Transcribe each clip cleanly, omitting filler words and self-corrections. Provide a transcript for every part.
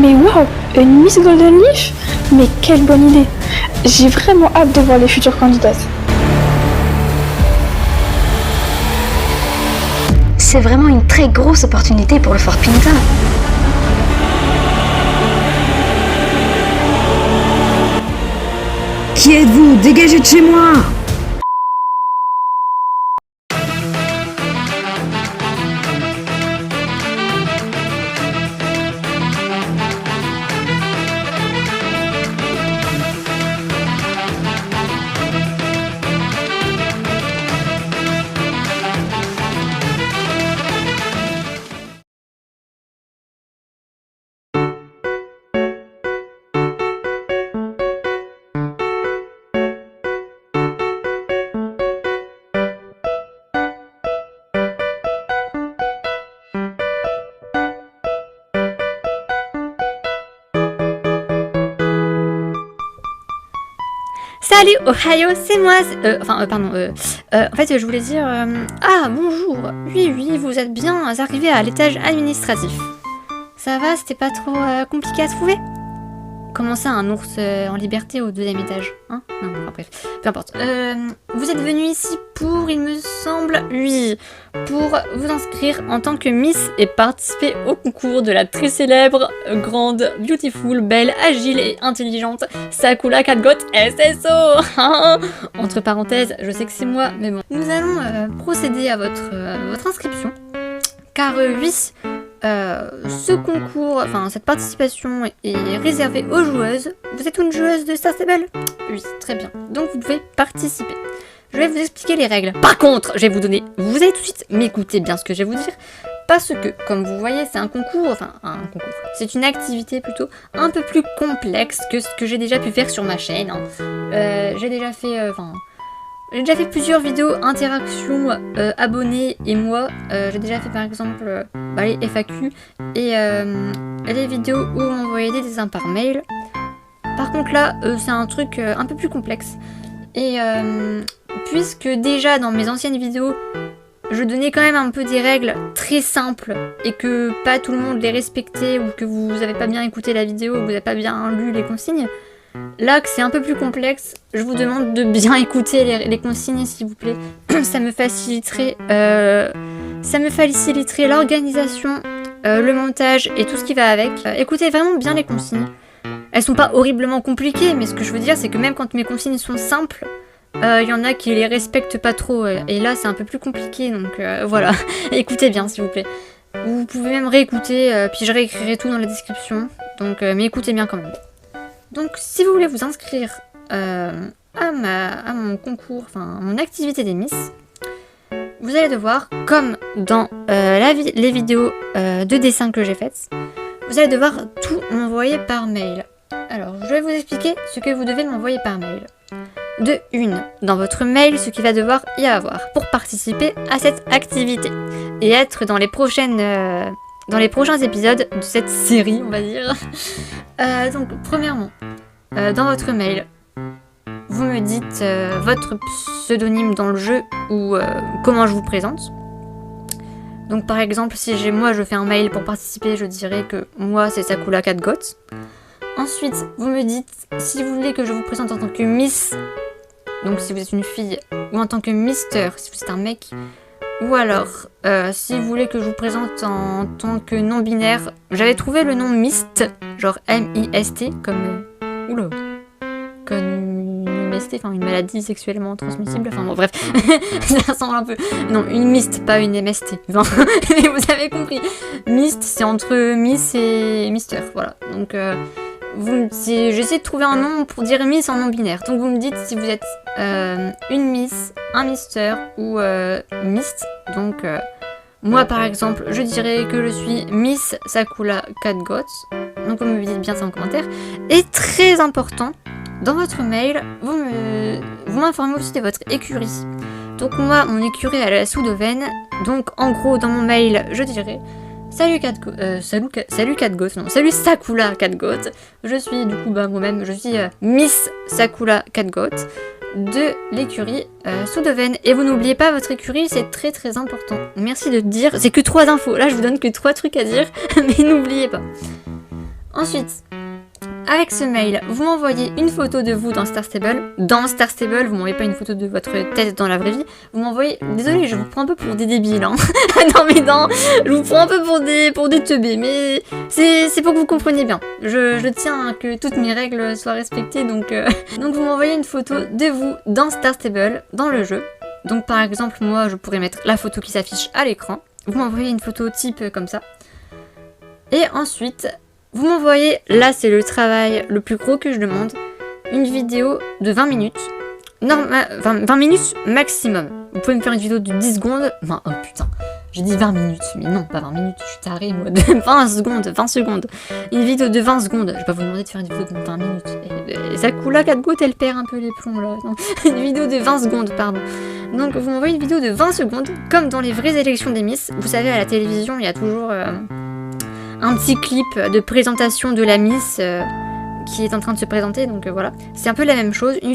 Mais waouh, une Miss Golden Leaf? Mais quelle bonne idée! J'ai vraiment hâte de voir les futures candidates. C'est vraiment une très grosse opportunité pour le Fort Pinta. Qui êtes-vous? Dégagez de chez moi! Salut Ohio, c'est moi. En fait, je voulais dire. Ah, bonjour. Oui, vous êtes bien arrivé à l'étage administratif. Ça va, c'était pas trop compliqué à trouver? Comment ça, un ours en liberté au 2e étage? Hein? Non, bref, peu importe. Vous êtes venu ici pour, il me semble, oui, pour vous inscrire en tant que Miss et participer au concours de la très célèbre, grande, beautiful, belle, agile et intelligente Sakura Catgoat SSO. Entre parenthèses, je sais que c'est moi, mais bon. Nous allons procéder à votre inscription, car oui, ce concours, cette participation est réservée aux joueuses. Vous êtes une joueuse de Star Stable? Oui, très bien. Donc vous pouvez participer. Je vais vous expliquer les règles. Par contre, vous allez tout de suite m'écouter bien ce que je vais vous dire. Parce que, comme vous voyez, c'est un concours, c'est une activité plutôt un peu plus complexe que ce que j'ai déjà pu faire sur ma chaîne. J'ai déjà fait plusieurs vidéos interaction abonnés et moi. J'ai déjà fait par exemple les FAQ et les vidéos où on m'envoyait des dessins par mail. Par contre là, c'est un truc un peu plus complexe. Et puisque déjà dans mes anciennes vidéos, je donnais quand même un peu des règles très simples et que pas tout le monde les respectait ou que vous avez pas bien écouté la vidéo ou que vous avez pas bien lu les consignes, là que c'est un peu plus complexe, je vous demande de bien écouter les consignes s'il vous plaît. Ça me faciliterait l'organisation, le montage et tout ce qui va avec. Écoutez vraiment bien les consignes. Elles sont pas horriblement compliquées, mais ce que je veux dire c'est que même quand mes consignes sont simples, il y en a qui les respectent pas trop, et là c'est un peu plus compliqué, donc voilà, écoutez bien s'il vous plaît. Vous pouvez même réécouter, puis je réécrirai tout dans la description, donc mais écoutez bien quand même. Donc si vous voulez vous inscrire à mon concours, à mon activité des Miss, vous allez devoir, comme dans les vidéos de dessin que j'ai faites, vous allez devoir tout m'envoyer par mail. Alors je vais vous expliquer ce que vous devez m'envoyer par mail. De une, dans votre mail, ce qu'il va devoir y avoir pour participer à cette activité et être dans les prochains épisodes de cette série, on va dire. Donc, premièrement, dans votre mail, vous me dites votre pseudonyme dans le jeu ou comment je vous présente. Donc, par exemple, si je fais un mail pour participer, je dirais que moi, c'est Sakura Catgoat. Ensuite, vous me dites si vous voulez que je vous présente en tant que Miss, donc si vous êtes une fille, ou en tant que Mister, si vous êtes un mec, ou alors si vous voulez que je vous présente en tant que non-binaire, j'avais trouvé le nom Mist, genre M-I-S-T, comme une MST, une maladie sexuellement transmissible, bref, ça ressemble un peu. Non, une Mist, pas une MST, mais vous avez compris. Mist, c'est entre Miss et Mister, voilà, donc j'essaie de trouver un nom pour dire Miss en non-binaire. Donc vous me dites si vous êtes une Miss, un Mister ou Mist. Donc moi par exemple, je dirais que je suis Miss Sakura Catgoat. Donc vous me dites bien ça en commentaire. Et très important, dans votre mail, vous m'informez aussi de votre écurie. Donc moi, mon écurie elle est à la Soudoven. Donc en gros, dans mon mail, je dirais salut Sakura Catgoat. Je suis du coup moi-même, je suis Miss Sakura Catgoat de l'écurie Soudoven. Et vous n'oubliez pas votre écurie, c'est très très important. Merci de dire, c'est que 3 infos. Là je vous donne que 3 trucs à dire, mais n'oubliez pas. Ensuite, avec ce mail, vous m'envoyez une photo de vous dans Star Stable. Dans Star Stable, vous m'envoyez pas une photo de votre tête dans la vraie vie. Vous m'envoyez... Désolée, je vous prends un peu pour des débiles, hein. Non mais non, je vous prends un peu pour des teubés, mais c'est pour que vous compreniez bien. Je tiens à que toutes mes règles soient respectées, donc vous m'envoyez une photo de vous dans Star Stable, dans le jeu. Donc par exemple, moi, je pourrais mettre la photo qui s'affiche à l'écran. Vous m'envoyez une photo type comme ça. Et ensuite... vous m'envoyez, là c'est le travail le plus gros que je demande, une vidéo de 20 minutes. 20 minutes maximum. Vous pouvez me faire une vidéo de 10 secondes. Enfin, oh putain, j'ai dit 20 minutes, mais non, pas 20 minutes, je suis tarée moi. De 20 secondes. Une vidéo de 20 secondes. Je vais pas vous demander de faire une vidéo de 20 minutes. Et Sakura 4 gouttes, elle perd un peu les plombs là. Non. Une vidéo de 20 secondes, pardon. Donc vous m'envoyez une vidéo de 20 secondes, comme dans les vraies élections des Miss. Vous savez, à la télévision, il y a toujours... un petit clip de présentation de la Miss qui est en train de se présenter, donc voilà. C'est un peu la même chose, une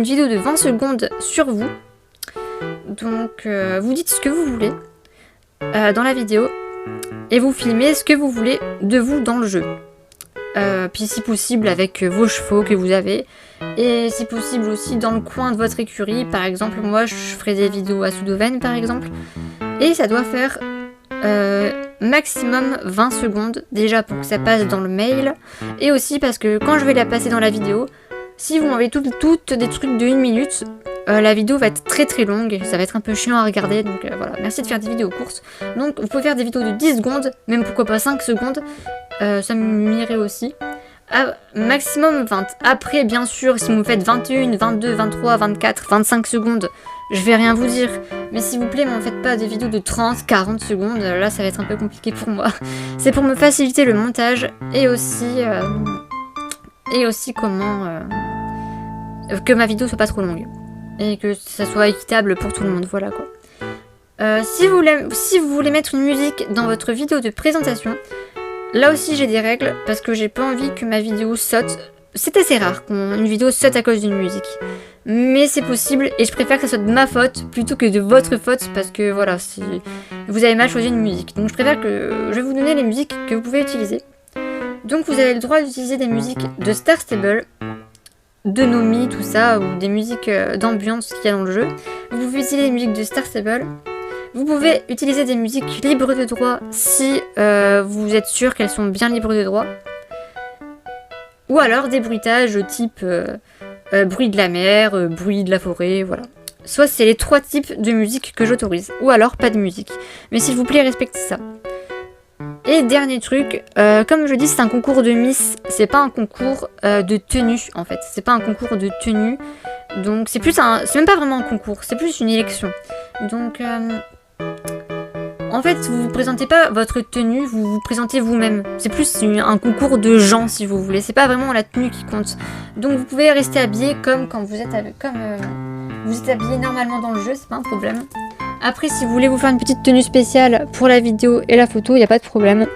vidéo de 20 secondes sur vous. Donc vous dites ce que vous voulez dans la vidéo et vous filmez ce que vous voulez de vous dans le jeu. Puis si possible avec vos chevaux que vous avez, et si possible aussi dans le coin de votre écurie. Par exemple, moi je ferai des vidéos à Soudoven par exemple, et ça doit faire... maximum 20 secondes déjà pour que ça passe dans le mail, et aussi parce que quand je vais la passer dans la vidéo, si vous m'envoyez toutes des trucs de 1 minute, la vidéo va être très très longue, ça va être un peu chiant à regarder, donc voilà, merci de faire des vidéos courtes. Donc vous pouvez faire des vidéos de 10 secondes, même pourquoi pas 5 secondes, ça m'irait aussi. Maximum 20. Après, bien sûr, si vous me faites 21, 22, 23, 24, 25 secondes, je vais rien vous dire. Mais s'il vous plaît, m'en faites pas des vidéos de 30, 40 secondes. Là, ça va être un peu compliqué pour moi. C'est pour me faciliter le montage et aussi comment que ma vidéo soit pas trop longue et que ça soit équitable pour tout le monde. Voilà quoi. Si vous voulez mettre une musique dans votre vidéo de présentation, là aussi j'ai des règles parce que j'ai pas envie que ma vidéo saute. C'est assez rare qu'une vidéo saute à cause d'une musique. Mais c'est possible et je préfère que ça soit de ma faute plutôt que de votre faute parce que voilà, vous avez mal choisi une musique. Donc je préfère que je vais vous donner les musiques que vous pouvez utiliser. Donc vous avez le droit d'utiliser des musiques de Star Stable, de Nomi, tout ça, ou des musiques d'ambiance qu'il y a dans le jeu. Vous pouvez utiliser des musiques de Star Stable. Vous pouvez utiliser des musiques libres de droit si vous êtes sûr qu'elles sont bien libres de droit. Ou alors des bruitages type bruit de la mer, bruit de la forêt, voilà. Soit c'est les 3 types de musique que j'autorise, ou alors pas de musique. Mais s'il vous plaît, respectez ça. Et dernier truc, comme je dis, c'est un concours de Miss, c'est pas un concours de tenue en fait. C'est pas un concours de tenue, donc c'est même pas vraiment un concours, c'est plus une élection. Donc en fait, vous présentez pas votre tenue, vous vous présentez vous-même. C'est plus un concours de gens, si vous voulez. C'est pas vraiment la tenue qui compte. Donc vous pouvez rester habillé comme quand vous êtes vous êtes habillé normalement dans le jeu, c'est pas un problème. Après, si vous voulez vous faire une petite tenue spéciale pour la vidéo et la photo, il n'y a pas de problème.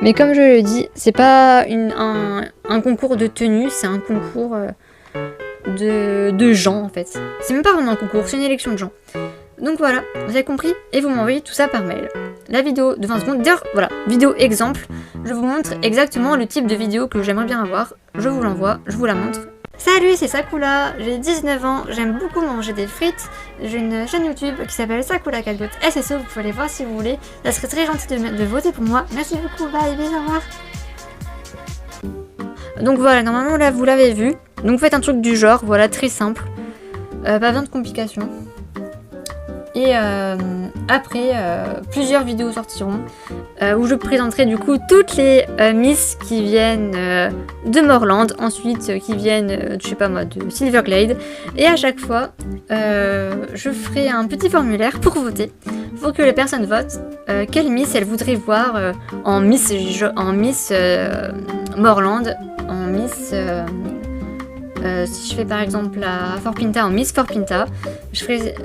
Mais comme je le dis, c'est pas un concours de tenue, c'est un concours de gens en fait. C'est même pas vraiment un concours, c'est une élection de gens. Donc voilà, vous avez compris, et vous m'envoyez tout ça par mail. La vidéo de 20 secondes, d'ailleurs, voilà, vidéo exemple, je vous montre exactement le type de vidéo que j'aimerais bien avoir. Je vous l'envoie, je vous la montre. Salut, c'est Sakura, j'ai 19 ans, j'aime beaucoup manger des frites. J'ai une chaîne YouTube qui s'appelle Sakura 4 gouttes SSO, vous pouvez aller voir si vous voulez. Ça serait très gentil de voter pour moi. Merci beaucoup, bye, bisous, au revoir. Donc voilà, normalement là vous l'avez vu. Donc faites un truc du genre, voilà, très simple. Pas besoin de complications. Et après, plusieurs vidéos sortiront où je présenterai du coup toutes les Miss qui viennent de Morland, ensuite qui viennent, je sais pas moi, de Silverglade. Et à chaque fois, je ferai un petit formulaire pour voter, pour que les personnes votent quelle Miss elles voudraient voir en Miss Morland, en Miss... si je fais par exemple la Forpinta en Miss Forpinta, je ferai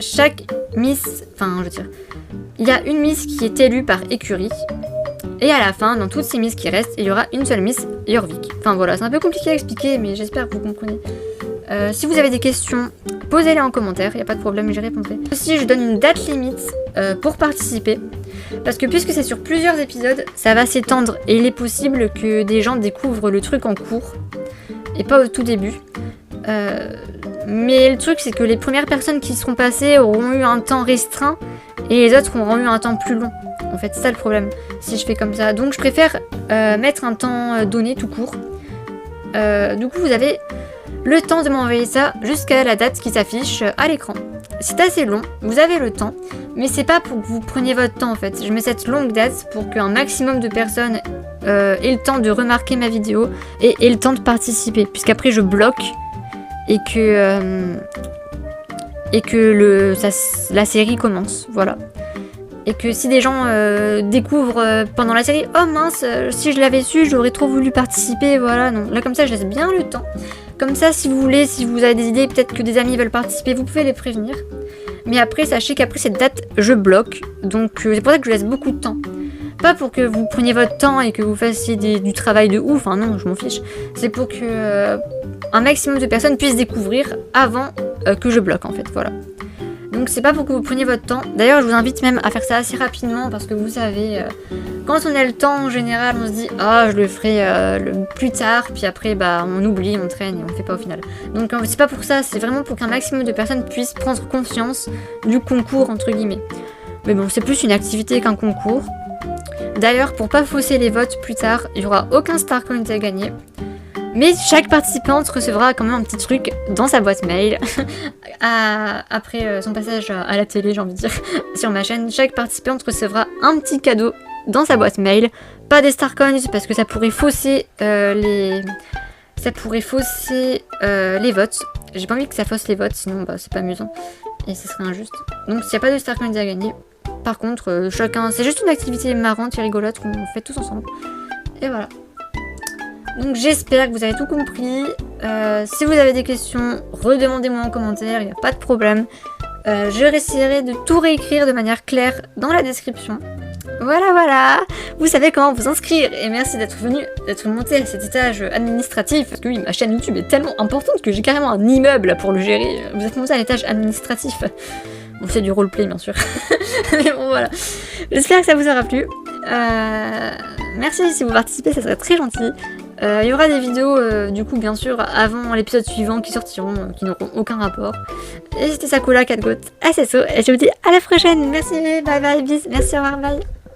chaque Miss, enfin je veux dire, il y a une Miss qui est élue par écurie, et à la fin, dans toutes ces Miss qui restent, il y aura une seule Miss Jorvik. Enfin voilà, c'est un peu compliqué à expliquer, mais j'espère que vous comprenez. Si vous avez des questions, posez-les en commentaire, il n'y a pas de problème, j'y répondrai. Aussi, je donne une date limite pour participer. Parce que puisque c'est sur plusieurs épisodes, ça va s'étendre et il est possible que des gens découvrent le truc en cours et pas au tout début. Mais le truc c'est que les premières personnes qui seront passées auront eu un temps restreint et les autres auront eu un temps plus long. En fait, c'est ça le problème si je fais comme ça. Donc je préfère mettre un temps donné tout court. Du coup, vous avez le temps de m'envoyer ça jusqu'à la date qui s'affiche à l'écran. C'est assez long, vous avez le temps, mais c'est pas pour que vous preniez votre temps en fait. Je mets cette longue date pour qu'un maximum de personnes aient le temps de remarquer ma vidéo et aient le temps de participer, puisqu'après je bloque et que la série commence, voilà. Et que si des gens découvrent pendant la série, oh mince, si je l'avais su, j'aurais trop voulu participer, voilà, non. Là comme ça, je laisse bien le temps. Comme ça, si vous voulez, si vous avez des idées, peut-être que des amis veulent participer, vous pouvez les prévenir. Mais après, sachez qu'après cette date, je bloque. Donc c'est pour ça que je laisse beaucoup de temps. Pas pour que vous preniez votre temps et que vous fassiez du travail de ouf, hein, non, je m'en fiche. C'est pour que un maximum de personnes puissent découvrir avant que je bloque, en fait, voilà. Donc c'est pas pour que vous preniez votre temps. D'ailleurs, je vous invite même à faire ça assez rapidement parce que vous savez, quand on a le temps en général, on se dit ah je le ferai plus tard, puis après bah on oublie, on traîne et on le fait pas au final. Donc c'est pas pour ça, c'est vraiment pour qu'un maximum de personnes puissent prendre conscience du concours entre guillemets. Mais bon, c'est plus une activité qu'un concours. D'ailleurs, pour pas fausser les votes plus tard, il y aura aucun Star Coin à gagner. Mais chaque participante recevra quand même un petit truc dans sa boîte mail. Après son passage à la télé, j'ai envie de dire, sur ma chaîne, chaque participante recevra un petit cadeau dans sa boîte mail. Pas des Star Coins parce que ça pourrait fausser les votes. J'ai pas envie que ça fausse les votes, sinon bah, c'est pas amusant et ce serait injuste. Donc s'il n'y a pas de Star Coins à gagner, par contre, chacun, c'est juste une activité marrante et rigolote qu'on fait tous ensemble. Et voilà. Donc j'espère que vous avez tout compris. Si vous avez des questions, redemandez-moi en commentaire, il n'y a pas de problème. Je essaierai de tout réécrire de manière claire dans la description. Voilà, vous savez comment vous inscrire. Et merci d'être monté à cet étage administratif. Parce que oui, ma chaîne YouTube est tellement importante que j'ai carrément un immeuble pour le gérer. Vous êtes monté à l'étage administratif. Bon, c'est du roleplay bien sûr. Mais bon voilà. J'espère que ça vous aura plu. Merci si vous participez, ça serait très gentil. Il y aura des vidéos du coup bien sûr avant l'épisode suivant qui sortiront, qui n'auront aucun rapport. Et c'était Sakura Catgoat à Sesso et je vous dis à la prochaine. Merci, bye bye, bis, merci, au revoir, bye.